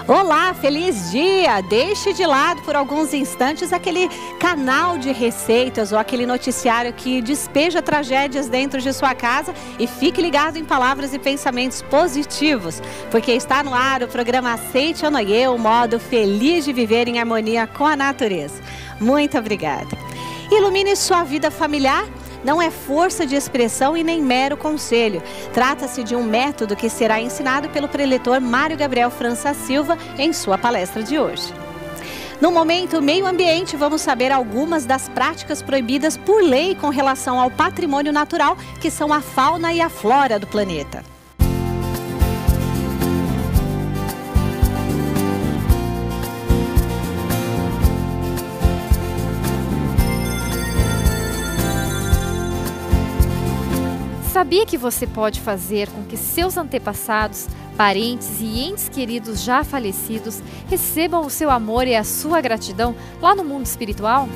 Olá, feliz dia! Deixe de lado por alguns instantes aquele canal de receitas ou aquele noticiário que despeja tragédias dentro de sua casa e fique ligado em palavras e pensamentos positivos, porque está no ar o programa Aceite ou Noie, o modo feliz de viver em harmonia com a natureza. Muito obrigada! Ilumine sua vida familiar. Não é força de expressão e nem mero conselho. Trata-se de um método que será ensinado pelo preletor Mário Gabriel França Silva em sua palestra de hoje. No momento Meio Ambiente, vamos saber algumas das práticas proibidas por lei com relação ao patrimônio natural, que são a fauna e a flora do planeta. Sabia que você pode fazer com que seus antepassados, parentes e entes queridos já falecidos recebam o seu amor e a sua gratidão lá no mundo espiritual?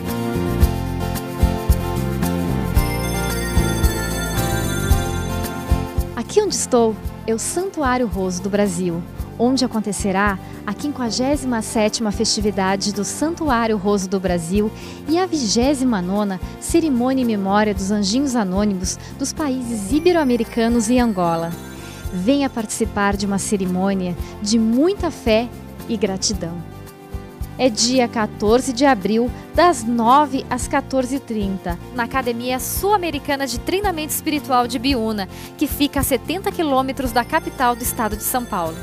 Aqui onde estou é o Santuário Roso do Brasil, onde acontecerá a 57ª festividade do Santuário Roso do Brasil e a 29ª cerimônia em memória dos anjinhos anônimos dos países ibero-americanos e Angola. Venha participar de uma cerimônia de muita fé e gratidão. É dia 14 de abril, das 9 às 14h30, na Academia Sul-Americana de Treinamento Espiritual de Biúna, que fica a 70 quilômetros da capital do estado de São Paulo.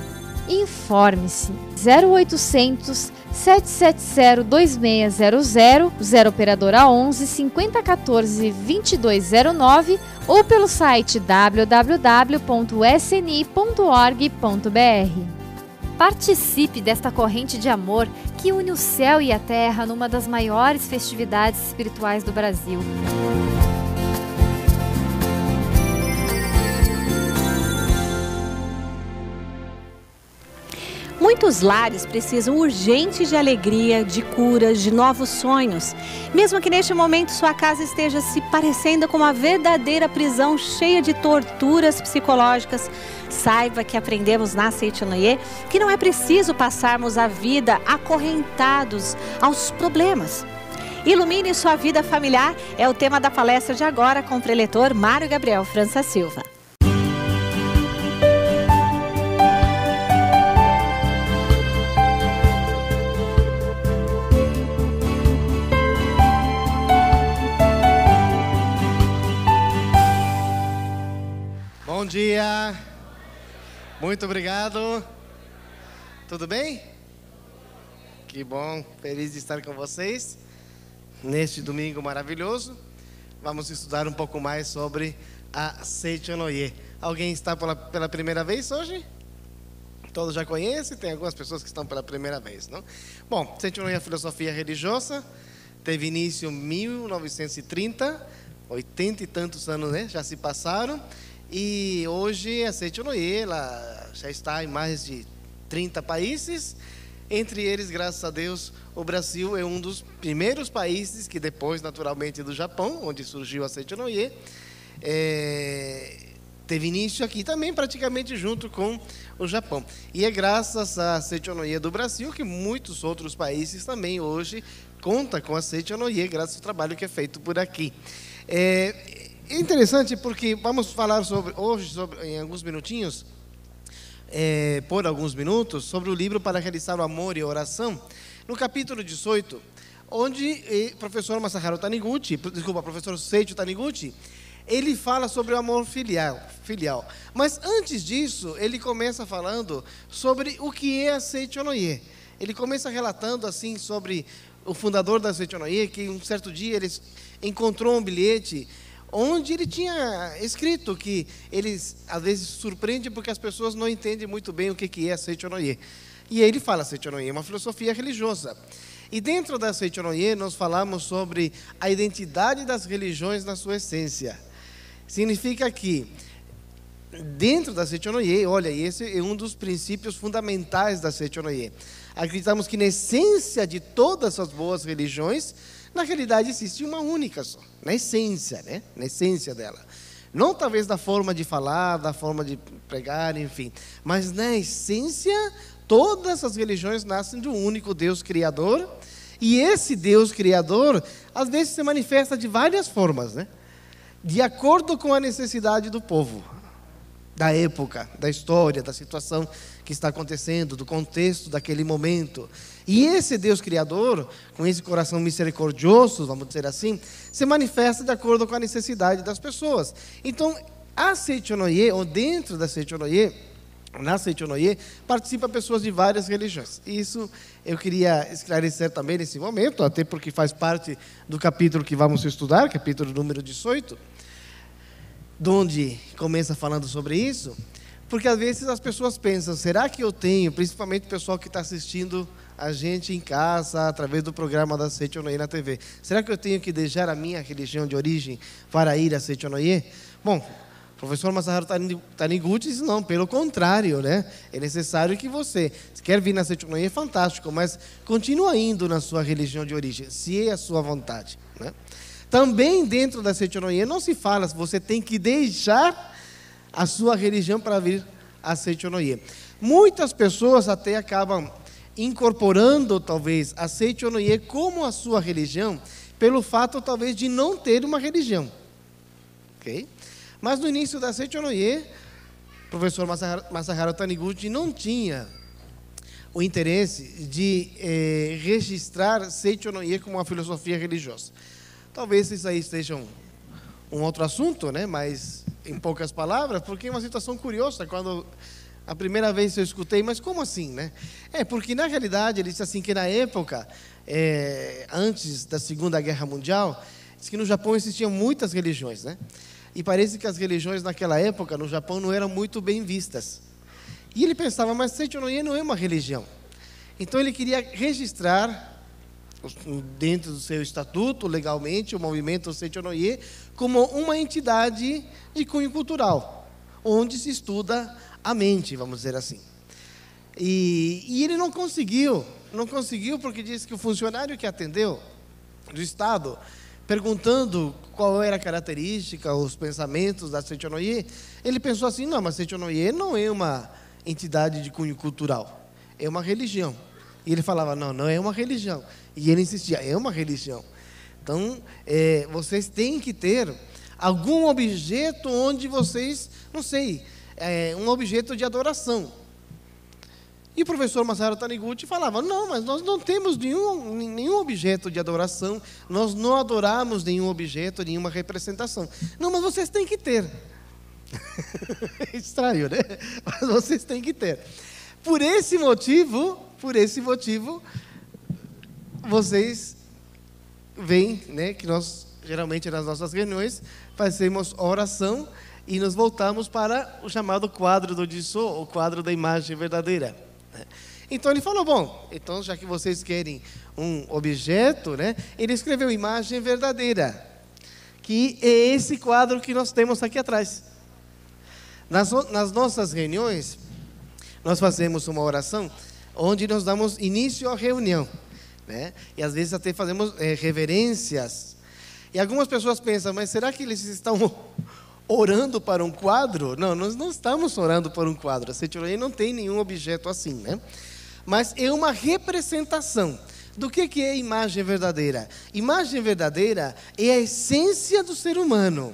Informe-se 0800 770 2600, 0 operadora 11 5014 2209 ou pelo site www.sni.org.br. Participe desta corrente de amor que une o céu e a terra numa das maiores festividades espirituais do Brasil. Muitos lares precisam urgente de alegria, de curas, de novos sonhos. Mesmo que neste momento sua casa esteja se parecendo com uma verdadeira prisão cheia de torturas psicológicas, saiba que aprendemos na Aceite ou Noie que não é preciso passarmos a vida acorrentados aos problemas. Ilumine sua vida familiar é o tema da palestra de agora com o preletor Mário Gabriel França Silva. Bom dia, muito obrigado, tudo bem? Que bom, feliz de estar com vocês neste domingo maravilhoso. Vamos estudar um pouco mais sobre a Aceite ou Noie. Alguém está pela primeira vez hoje? Todos já conhecem, tem algumas pessoas que estão pela primeira vez, não? Bom, Aceite ou Noie é a filosofia religiosa, teve início em 1930, 80 e tantos anos, né? Já se passaram. E hoje a Aceite ou Noie, ela já está em mais de 30 países. Entre eles, graças a Deus, o Brasil é um dos primeiros países que depois, naturalmente, do Japão, onde surgiu a Aceite ou Noie, teve início aqui também, praticamente junto com o Japão. E é graças à Aceite ou Noie do Brasil que muitos outros países também hoje contam com a Aceite ou Noie, graças ao trabalho que é feito por aqui. É interessante porque vamos falar hoje, em alguns minutinhos, por alguns minutos, sobre o livro Para Realizar o Amor e a Oração, no capítulo 18, onde professor Seiichi Taniguchi, ele fala sobre o amor filial. Mas antes disso, ele começa falando sobre o que é a Aceite ou Noie. Ele começa relatando assim sobre o fundador da Aceite ou Noie, que um certo dia ele encontrou um bilhete onde ele tinha escrito que eles às vezes surpreende porque as pessoas não entendem muito bem o que é Aceite ou Noie. E aí ele fala: Aceite ou Noie é uma filosofia religiosa. E dentro da Aceite ou Noie nós falamos sobre a identidade das religiões na sua essência. Significa que dentro da Aceite ou Noie, olha, esse é um dos princípios fundamentais da Aceite ou Noie. Acreditamos que na essência de todas as boas religiões, na realidade existe uma única só, na essência, né? Na essência dela. Não talvez da forma de falar, da forma de pregar, enfim, mas na essência Todas as religiões nascem de um único Deus Criador, e esse Deus Criador, às vezes, se manifesta de várias formas, né? De acordo com a necessidade do povo, da época, da história, da situação que está acontecendo, do contexto daquele momento. E esse Deus Criador, com esse coração misericordioso, vamos dizer assim, se manifesta de acordo com a necessidade das pessoas. Então, a Seichonoye, ou dentro da Seichonoye, na Seichonoye, participa pessoas de várias religiões. Isso eu queria esclarecer também nesse momento, até porque faz parte do capítulo que vamos estudar, capítulo número 18, onde começa falando sobre isso, porque às vezes as pessoas pensam, será que eu tenho, principalmente o pessoal que está assistindo a gente em casa, através do programa da Seichonoye na TV, será que eu tenho que deixar a minha religião de origem para ir à Seichonoye? Bom, o professor Masaharu Taniguchi diz, não, pelo contrário, né? É necessário que você, se quer vir na Seichonoye, é fantástico, mas continua indo na sua religião de origem, se é a sua vontade, né? Também dentro da Seichonoye não se fala se você tem que deixar a sua religião para vir à Seichonoye. Muitas pessoas até acabam incorporando, talvez, a Seichonoye como a sua religião, pelo fato, talvez, de não ter uma religião. Ok? Mas no início da Seichonoye, o professor Masaharu Taniguchi não tinha o interesse de registrar Seichonoye como uma filosofia religiosa. Talvez isso aí esteja um outro assunto, né? Mas em poucas palavras, porque é uma situação curiosa, quando a primeira vez eu escutei, mas como assim, né? Porque na realidade ele disse assim, que na época, antes da Segunda Guerra Mundial, diz que no Japão existiam muitas religiões, né? E parece que as religiões naquela época, no Japão, não eram muito bem vistas. E ele pensava, mas Seichonoye não é uma religião. Então ele queria registrar, dentro do seu estatuto, legalmente, o movimento Seichonoye, como uma entidade de cunho cultural, onde se estuda a mente, vamos dizer assim. E ele não conseguiu porque disse que o funcionário que atendeu do Estado, perguntando qual era a característica, os pensamentos da Seichonoye, ele pensou assim, não, mas Seichonoye não é uma entidade de cunho cultural, é uma religião. E ele falava, não é uma religião. E ele insistia, é uma religião. Então, vocês têm que ter algum objeto onde vocês, não sei, um objeto de adoração. E o professor Masaharu Taniguchi falava, não, mas nós não temos nenhum objeto de adoração, nós não adoramos nenhum objeto, nenhuma representação. Não, mas vocês têm que ter. Estranho, né? Mas vocês têm que ter. Por esse motivo, vocês veem, né, que nós, geralmente nas nossas reuniões, fazemos oração e nos voltamos para o chamado quadro do Jiso, o quadro da imagem verdadeira. Então ele falou, bom, então já que vocês querem um objeto, né, ele escreveu imagem verdadeira, que é esse quadro que nós temos aqui atrás. Nas nossas reuniões, nós fazemos uma oração onde nós damos início à reunião, né? E às vezes até fazemos reverências. E algumas pessoas pensam, mas será que eles estão orando para um quadro? Não, nós não estamos orando para um quadro. A Seichonoye não tem nenhum objeto assim, né? Mas é uma representação. Do que é imagem verdadeira? Imagem verdadeira é a essência do ser humano,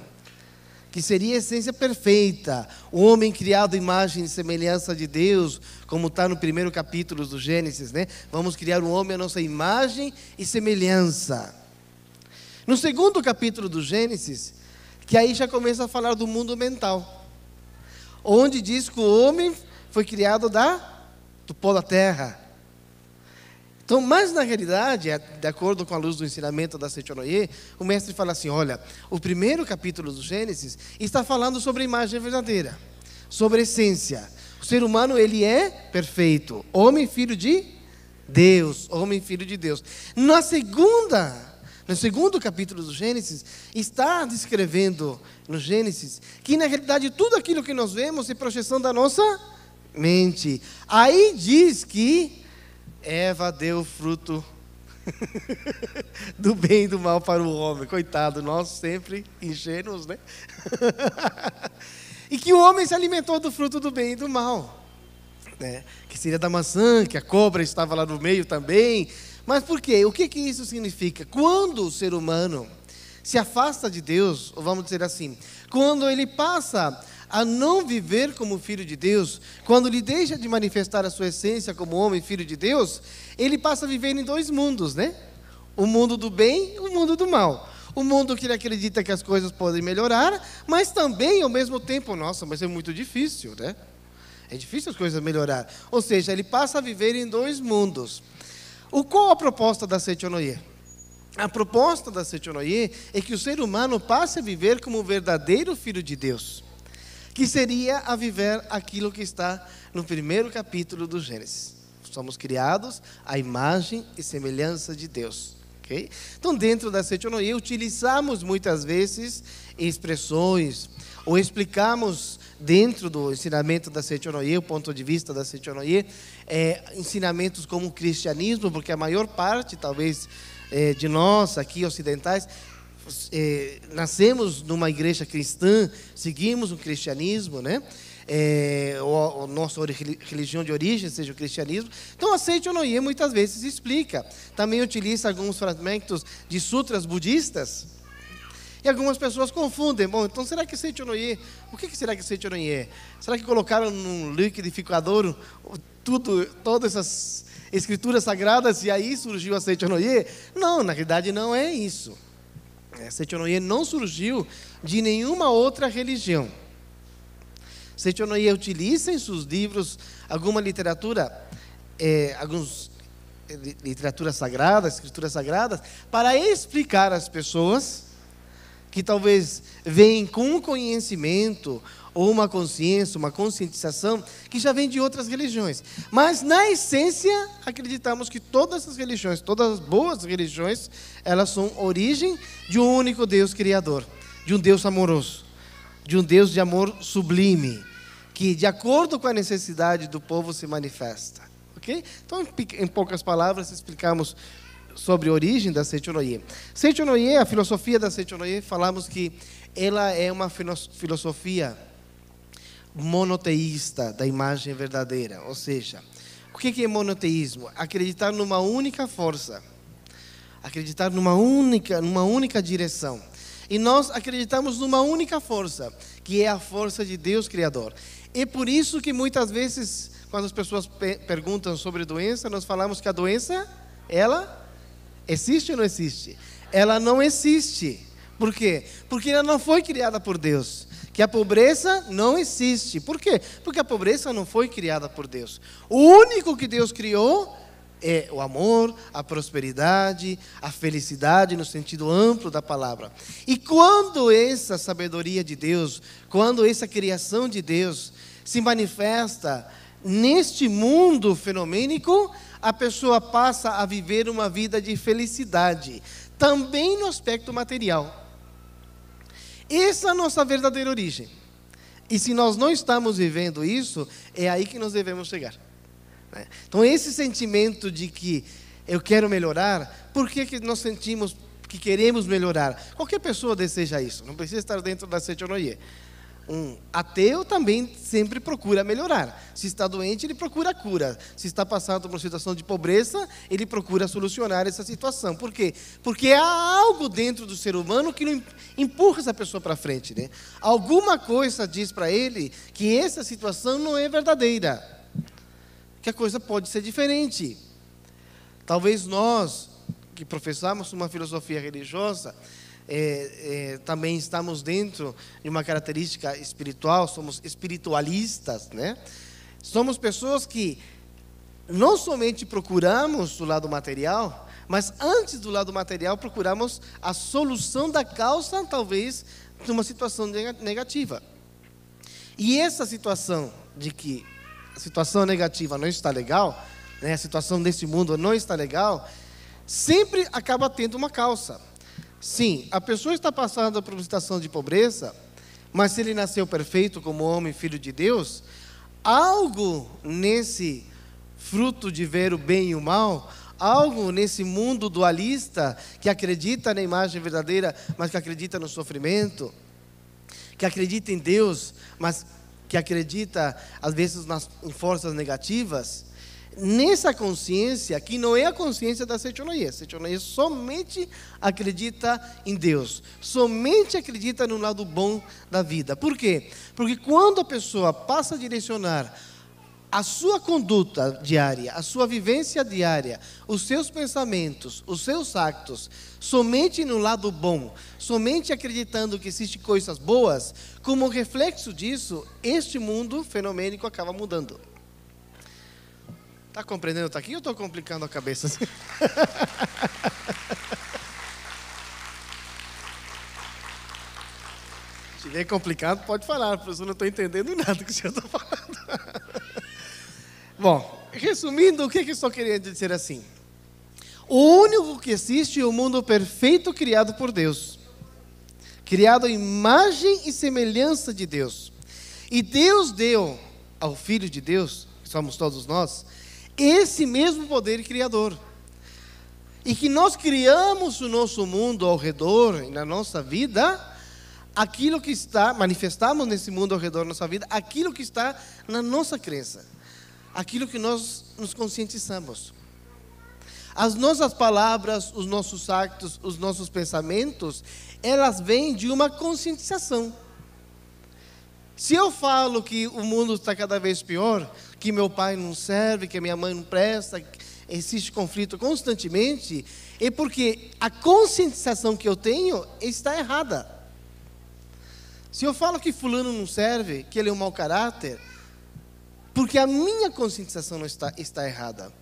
que seria a essência perfeita, o homem criado à imagem e semelhança de Deus, como está no primeiro capítulo do Gênesis, né? Vamos criar um homem à nossa imagem e semelhança. No segundo capítulo do Gênesis, que aí já começa a falar do mundo mental, onde diz que o homem foi criado do pó da terra. Então, mas na realidade, de acordo com a luz do ensinamento da Seichonoye, o mestre fala assim, olha, o primeiro capítulo do Gênesis está falando sobre a imagem verdadeira, sobre a essência. O ser humano, ele é perfeito, homem filho de Deus, homem filho de Deus. No segundo capítulo do Gênesis, está descrevendo no Gênesis que na realidade tudo aquilo que nós vemos é projeção da nossa mente. Aí diz que Eva deu fruto do bem e do mal para o homem. Coitado, nós sempre ingênuos, né? E que o homem se alimentou do fruto do bem e do mal. né? Que seria da maçã, que a cobra estava lá no meio também. Mas por quê? O que isso significa? Quando o ser humano se afasta de Deus, ou vamos dizer assim, quando ele passa a não viver como filho de Deus, quando ele deixa de manifestar a sua essência como homem, filho de Deus, ele passa a viver em dois mundos, né? O mundo do bem e o mundo do mal. O mundo que ele acredita que as coisas podem melhorar, mas também, ao mesmo tempo, nossa, mas é muito difícil, né? É difícil as coisas melhorar. Ou seja, ele passa a viver em dois mundos. Qual a proposta da Seichonoye? A proposta da Seichonoye é que o ser humano passe a viver como um verdadeiro filho de Deus, que seria a viver aquilo que está no primeiro capítulo do Gênesis. Somos criados à imagem e semelhança de Deus. Okay? Então, dentro da Seichonoye, utilizamos muitas vezes expressões, ou explicamos dentro do ensinamento da Seichonoye, o ponto de vista da Seichonoye, ensinamentos como o cristianismo, porque a maior parte, talvez, de nós aqui ocidentais, nascemos numa igreja cristã, seguimos o cristianismo, né? A nossa religião de origem seja o cristianismo. Então a Seichonoye muitas vezes explica, também utiliza alguns fragmentos de sutras budistas, e algumas pessoas confundem. Bom, então será que Seichonoye, o que será que Seichonoye é? Será que colocaram num liquidificador todas essas escrituras sagradas e aí surgiu a Seichonoye? Não, na realidade não é isso. A Seichonoye não surgiu de nenhuma outra religião. Seichonoye utiliza em seus livros alguma literatura, literaturas sagradas, escrituras sagradas, para explicar às pessoas que talvez vêm com um conhecimento ou uma consciência, uma conscientização que já vem de outras religiões. Mas, na essência, acreditamos que todas as religiões, todas as boas religiões, elas são origem de um único Deus Criador, de um Deus amoroso, de um Deus de amor sublime, que, de acordo com a necessidade do povo, se manifesta. Okay? Então, em poucas palavras, explicamos sobre a origem da Seichonoye. Seichonoye, a filosofia da Seichonoye, falamos que ela é uma filosofia monoteísta da imagem verdadeira. Ou seja, o que é monoteísmo? Acreditar numa única força, acreditar numa única direção. E nós acreditamos numa única força, que é a força de Deus Criador. É por isso que muitas vezes, quando as pessoas perguntam sobre doença, nós falamos que a doença, ela existe ou não existe? Ela não existe. Por quê? Porque ela não foi criada por Deus. Que a pobreza não existe. Por quê? Porque a pobreza não foi criada por Deus. O único que Deus criou é o amor, a prosperidade, a felicidade no sentido amplo da palavra. E quando essa sabedoria de Deus, quando essa criação de Deus se manifesta neste mundo fenomênico, a pessoa passa a viver uma vida de felicidade, também no aspecto material. Essa é a nossa verdadeira origem. E se nós não estamos vivendo isso, é aí que nós devemos chegar. Então, esse sentimento de que eu quero melhorar, por que nós sentimos que queremos melhorar? Qualquer pessoa deseja isso, não precisa estar dentro da Seichonoye. Um ateu também sempre procura melhorar. Se está doente, ele procura cura. Se está passando por uma situação de pobreza, ele procura solucionar essa situação. Por quê? Porque há algo dentro do ser humano que não empurra essa pessoa para frente, né? Alguma coisa diz para ele que essa situação não é verdadeira, que a coisa pode ser diferente. Talvez nós, que professamos uma filosofia religiosa, também estamos dentro de uma característica espiritual, somos espiritualistas, né? Somos pessoas que não somente procuramos o lado material, mas antes do lado material procuramos a solução da causa, talvez, de uma situação negativa. E essa situação de que a situação negativa não está legal, né? A situação desse mundo não está legal, sempre acaba tendo uma causa. Sim, a pessoa está passando por uma situação de pobreza, mas se ele nasceu perfeito como homem, filho de Deus, algo nesse fruto de ver o bem e o mal, algo nesse mundo dualista, que acredita na imagem verdadeira, mas que acredita no sofrimento, que acredita em Deus, mas que acredita, às vezes, em forças negativas, nessa consciência, que não é a consciência da Seichonoye. Seichonoye somente acredita em Deus, somente acredita no lado bom da vida. Por quê? Porque quando a pessoa passa a direcionar a sua conduta diária, a sua vivência diária, os seus pensamentos, os seus actos, somente no lado bom, somente acreditando que existem coisas boas, como reflexo disso, este mundo fenomênico acaba mudando. Está compreendendo? Está aqui ou estou complicando a cabeça? Se estiver complicado, pode falar, professor, eu não estou entendendo nada do que o senhor está falando. Bom, resumindo, o que eu só queria dizer assim? O único que existe é o mundo perfeito criado por Deus. Criado à imagem e semelhança de Deus. E Deus deu ao Filho de Deus, que somos todos nós, esse mesmo poder criador. E que nós criamos o nosso mundo ao redor, e na nossa vida, aquilo que está, manifestamos nesse mundo ao redor da nossa vida, aquilo que está na nossa crença. Aquilo que nós nos conscientizamos. As nossas palavras, os nossos actos, os nossos pensamentos, elas vêm de uma conscientização. Se eu falo que o mundo está cada vez pior, que meu pai não serve, que minha mãe não presta, que existe conflito constantemente, é porque a conscientização que eu tenho está errada. Se eu falo que fulano não serve, que ele é um mau caráter, porque a minha conscientização não está errada.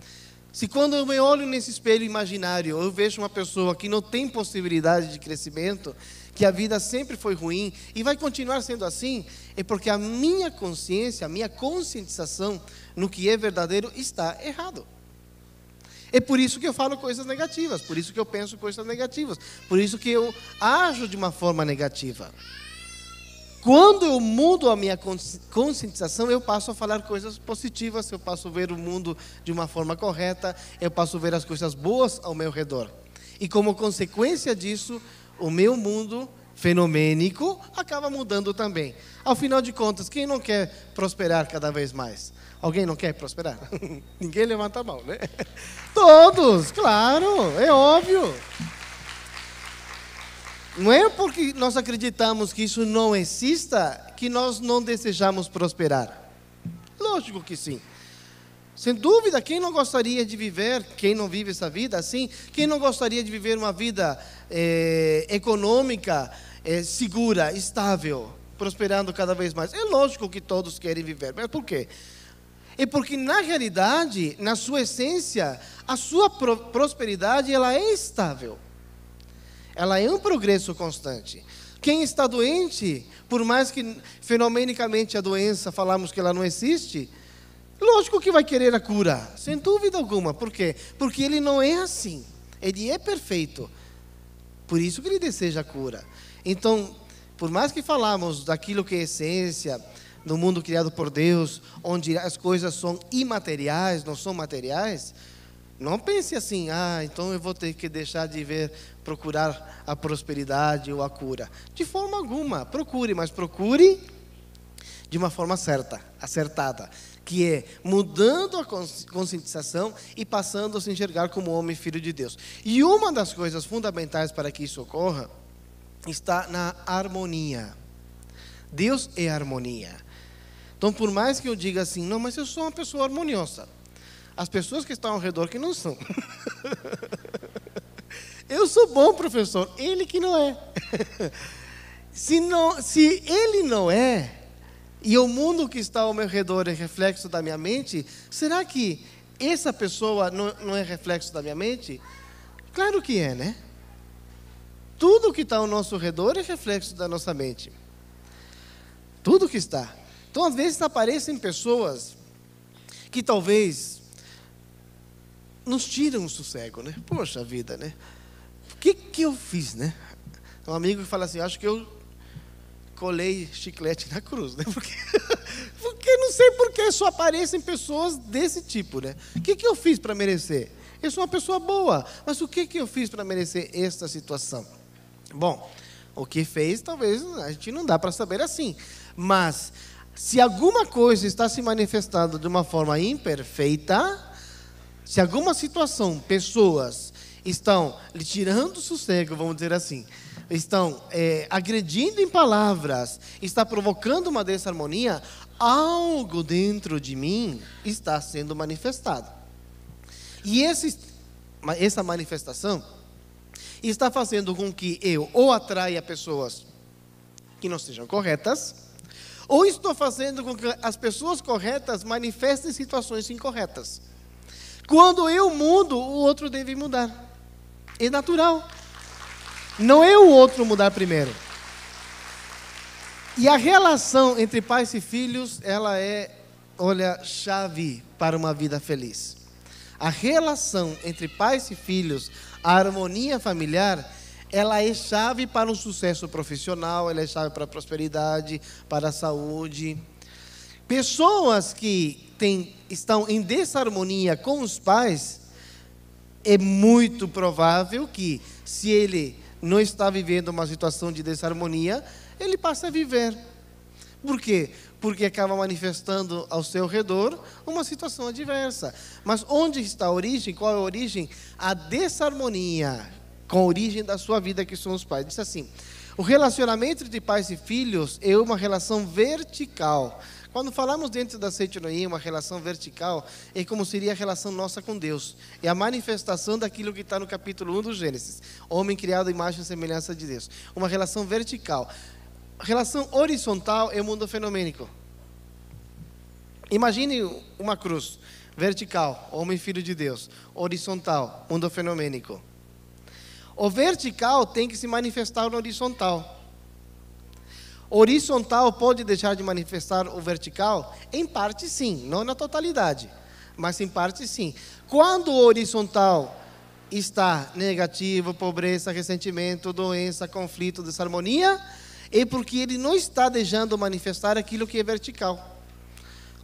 Se quando eu me olho nesse espelho imaginário, eu vejo uma pessoa que não tem possibilidade de crescimento, que a vida sempre foi ruim e vai continuar sendo assim, é porque a minha consciência, a minha conscientização no que é verdadeiro está errado. É por isso que eu falo coisas negativas, por isso que eu penso coisas negativas, por isso que eu ajo de uma forma negativa. Quando eu mudo a minha conscientização, eu passo a falar coisas positivas, eu passo a ver o mundo de uma forma correta, eu passo a ver as coisas boas ao meu redor. E como consequência disso, o meu mundo fenomênico acaba mudando também. Ao final de contas, quem não quer prosperar cada vez mais? Alguém não quer prosperar? Ninguém levanta a mão, né? Todos, claro, é óbvio. Não é porque nós acreditamos que isso não exista que nós não desejamos prosperar. Lógico que sim. Sem dúvida, quem não gostaria de viver, quem não vive essa vida assim, quem não gostaria de viver uma vida econômica, segura, estável, prosperando cada vez mais? É lógico que todos querem viver, mas por quê? É porque na realidade, na sua essência, a sua prosperidade ela é estável. Ela é um progresso constante. Quem está doente, por mais que fenomenicamente a doença, falamos que ela não existe, lógico que vai querer a cura, sem dúvida alguma. Por quê? Porque ele não é assim. Ele é perfeito. Por isso que ele deseja a cura. Então, por mais que falamos daquilo que é essência, no mundo criado por Deus, onde as coisas são imateriais, não são materiais, não pense assim, então eu vou ter que deixar de procurar a prosperidade ou a cura. De forma alguma, procure, mas procure de uma forma certa, acertada, que é mudando a conscientização e passando a se enxergar como homem e filho de Deus. E uma das coisas fundamentais para que isso ocorra está na harmonia. Deus é harmonia. Então, por mais que eu diga assim, não, mas eu sou uma pessoa harmoniosa. As pessoas que estão ao redor que não são. Eu sou bom, professor. Ele que não é. Se ele não é, e o mundo que está ao meu redor é reflexo da minha mente, será que essa pessoa não é reflexo da minha mente? Claro que é, né? Tudo que está ao nosso redor é reflexo da nossa mente. Tudo que está. Então, às vezes, aparecem pessoas que talvez nos tiram o sossego, né? Poxa vida, né? O que eu fiz, né? Um amigo que fala assim, acho que eu colei chiclete na cruz, né? Porque não sei por que só aparecem pessoas desse tipo, né? O que eu fiz para merecer? Eu sou uma pessoa boa, mas o que eu fiz para merecer esta situação? Bom, o que fez, talvez a gente não dá para saber assim, mas Se alguma coisa está se manifestando de uma forma imperfeita, se alguma situação, pessoas estão lhe tirando o sossego, vamos dizer assim, estão agredindo em palavras, está provocando uma desarmonia, algo dentro de mim está sendo manifestado. E essa manifestação está fazendo com que eu ou atraia pessoas que não sejam corretas, ou estou fazendo com que as pessoas corretas manifestem situações incorretas. Quando eu mudo, o outro deve mudar. É natural. Não é o outro mudar primeiro. E a relação entre pais e filhos, ela é, chave para uma vida feliz. A relação entre pais e filhos, a harmonia familiar, ela é chave para o sucesso profissional, ela é chave para a prosperidade, para a saúde. Pessoas que estão em desarmonia com os pais, é muito provável que, se ele não está vivendo uma situação de desarmonia, ele passa a viver. Por quê? Porque acaba manifestando ao seu redor uma situação adversa. Mas onde está a origem? Qual é a origem? A desarmonia com a origem da sua vida, que são os pais. Diz assim: o relacionamento de pais e filhos é uma relação vertical. Quando falamos dentro da Seitonoye, uma relação vertical, é como seria a relação nossa com Deus. É a manifestação daquilo que está no capítulo 1 do Gênesis. Homem criado à imagem e semelhança de Deus. Uma relação vertical. A relação horizontal é o mundo fenomênico. Imagine uma cruz. Vertical, homem filho de Deus. Horizontal, mundo fenomênico. O vertical tem que se manifestar no horizontal. O horizontal pode deixar de manifestar o vertical? Em parte sim, não na totalidade, mas em parte sim. Quando o horizontal está negativo, pobreza, ressentimento, doença, conflito, desarmonia, é porque ele não está deixando manifestar aquilo que é vertical.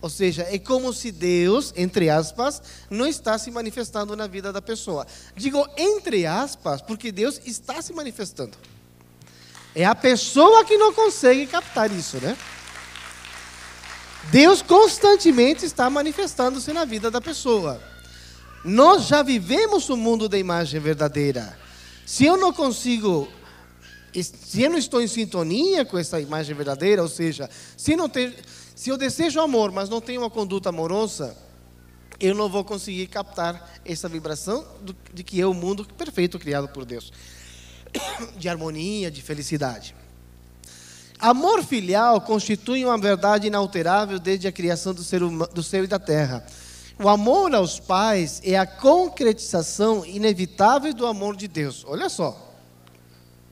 Ou seja, é como se Deus, entre aspas, não está se manifestando na vida da pessoa. Digo entre aspas, porque Deus está se manifestando. É a pessoa que não consegue captar isso, né? Deus constantemente está manifestando-se na vida da pessoa. Nós já vivemos o mundo da imagem verdadeira. Se eu não estou em sintonia com essa imagem verdadeira, ou seja, se eu desejo amor, mas não tenho uma conduta amorosa, eu não vou conseguir captar essa vibração de que é o mundo perfeito criado por Deus. De harmonia, de felicidade. Amor filial constitui uma verdade inalterável desde a criação do céu e da terra. O amor aos pais é a concretização inevitável do amor de Deus. Olha só,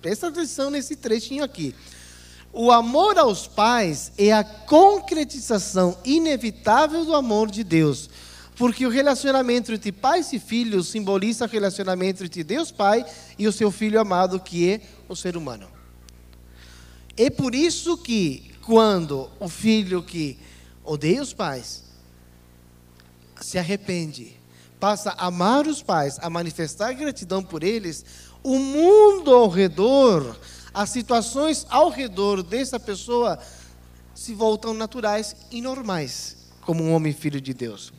presta atenção nesse trechinho aqui. O amor aos pais é a concretização inevitável do amor de Deus. Porque o relacionamento entre pais e filhos simboliza o relacionamento entre Deus Pai e o seu Filho amado, que é o ser humano. É por isso que, quando o filho que odeia os pais, se arrepende, passa a amar os pais, a manifestar gratidão por eles, o mundo ao redor, as situações ao redor dessa pessoa se voltam naturais e normais, como um homem filho de Deus.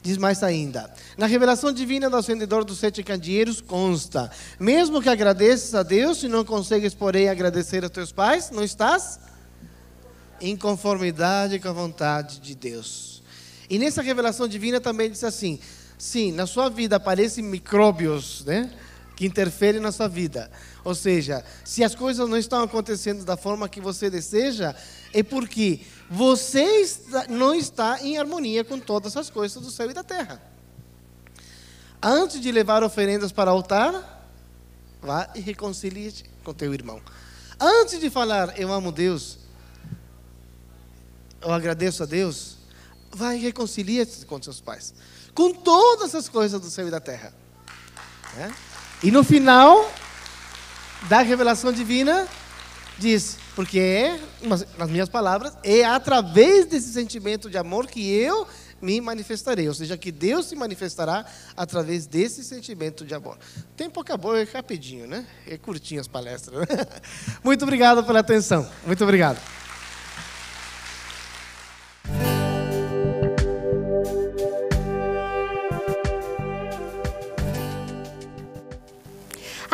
Diz mais ainda: na revelação divina do acendedor dos 7 candeeiros consta: mesmo que agradeças a Deus, se não consegues, porém, agradecer aos teus pais, não estás em conformidade com a vontade de Deus. E nessa revelação divina também diz assim: sim, na sua vida aparecem micróbios, né, que interferem na sua vida. Ou seja, se as coisas não estão acontecendo da forma que você deseja, é porque você não está em harmonia com todas as coisas do céu e da terra. Antes de levar oferendas para o altar, vá e reconcilie-te com teu irmão. Antes de falar, eu amo Deus, eu agradeço a Deus, vá e reconcilie-te com seus pais. Com todas as coisas do céu e da terra. E no final da revelação divina, diz: porque nas minhas palavras, é através desse sentimento de amor que eu me manifestarei. Ou seja, que Deus se manifestará através desse sentimento de amor. O tempo acabou, é rapidinho, né? É curtinho as palestras. Muito obrigado pela atenção. Muito obrigado.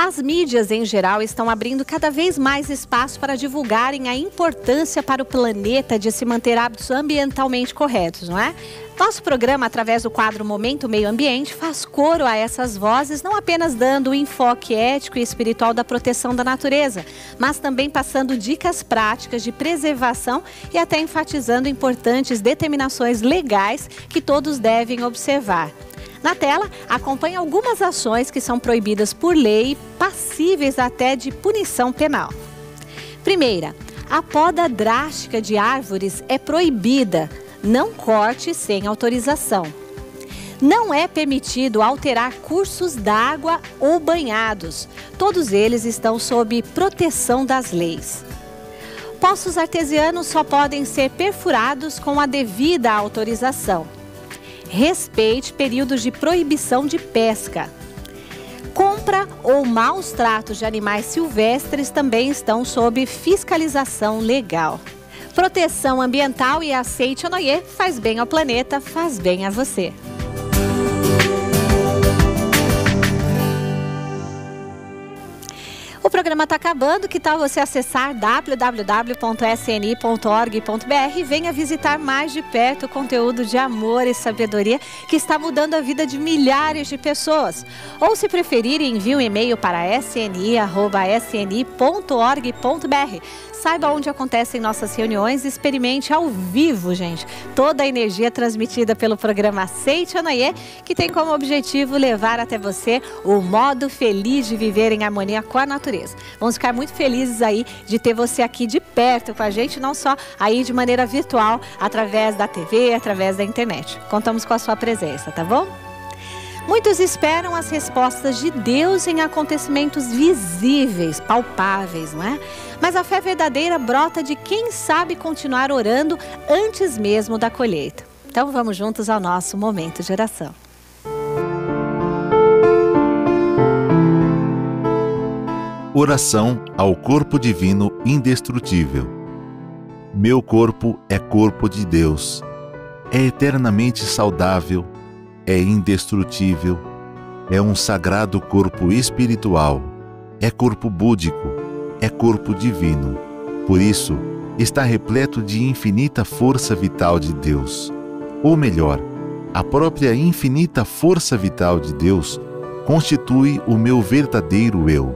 As mídias, em geral, estão abrindo cada vez mais espaço para divulgarem a importância para o planeta de se manter hábitos ambientalmente corretos, não é? Nosso programa, através do quadro Momento Meio Ambiente, faz coro a essas vozes, não apenas dando o enfoque ético e espiritual da proteção da natureza, mas também passando dicas práticas de preservação e até enfatizando importantes determinações legais que todos devem observar. Na tela, acompanhe algumas ações que são proibidas por lei, passíveis até de punição penal. Primeira, a poda drástica de árvores é proibida. Não corte sem autorização. Não é permitido alterar cursos d'água ou banhados. Todos eles estão sob proteção das leis. Poços artesianos só podem ser perfurados com a devida autorização. Respeite períodos de proibição de pesca. Compra ou maus tratos de animais silvestres também estão sob fiscalização legal. Proteção ambiental e aceite Onoye faz bem ao planeta, faz bem a você. O programa está acabando, que tal você acessar www.sni.org.br e venha visitar mais de perto o conteúdo de amor e sabedoria que está mudando a vida de milhares de pessoas. Ou, se preferir, envie um e-mail para sni@sni.org.br. Saiba onde acontecem nossas reuniões e experimente ao vivo, gente, toda a energia transmitida pelo programa Aceite Onoye, que tem como objetivo levar até você o modo feliz de viver em harmonia com a natureza. Vamos ficar muito felizes aí de ter você aqui de perto com a gente, não só aí de maneira virtual, através da TV, através da internet. Contamos com a sua presença, tá bom? Muitos esperam as respostas de Deus em acontecimentos visíveis, palpáveis, não é? Mas a fé verdadeira brota de quem sabe continuar orando antes mesmo da colheita. Então vamos juntos ao nosso momento de oração. Oração ao corpo divino indestrutível. Meu corpo é corpo de Deus, é eternamente saudável, é indestrutível, é um sagrado corpo espiritual, é corpo búdico, é corpo divino. Por isso, está repleto de infinita força vital de Deus. Ou melhor, a própria infinita força vital de Deus constitui o meu verdadeiro eu.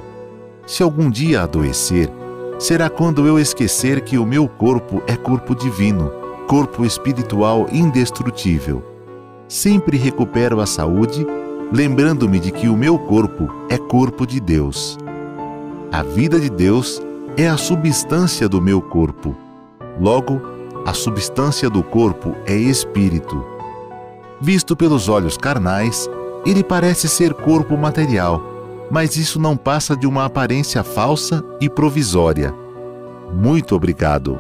Se algum dia adoecer, será quando eu esquecer que o meu corpo é corpo divino, corpo espiritual indestrutível. Sempre recupero a saúde, lembrando-me de que o meu corpo é corpo de Deus. A vida de Deus é a substância do meu corpo. Logo, a substância do corpo é espírito. Visto pelos olhos carnais, ele parece ser corpo material, mas isso não passa de uma aparência falsa e provisória. Muito obrigado.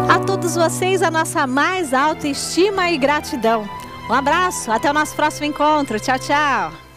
A todos vocês, a nossa mais alta estima e gratidão. Um abraço, até o nosso próximo encontro. Tchau, tchau.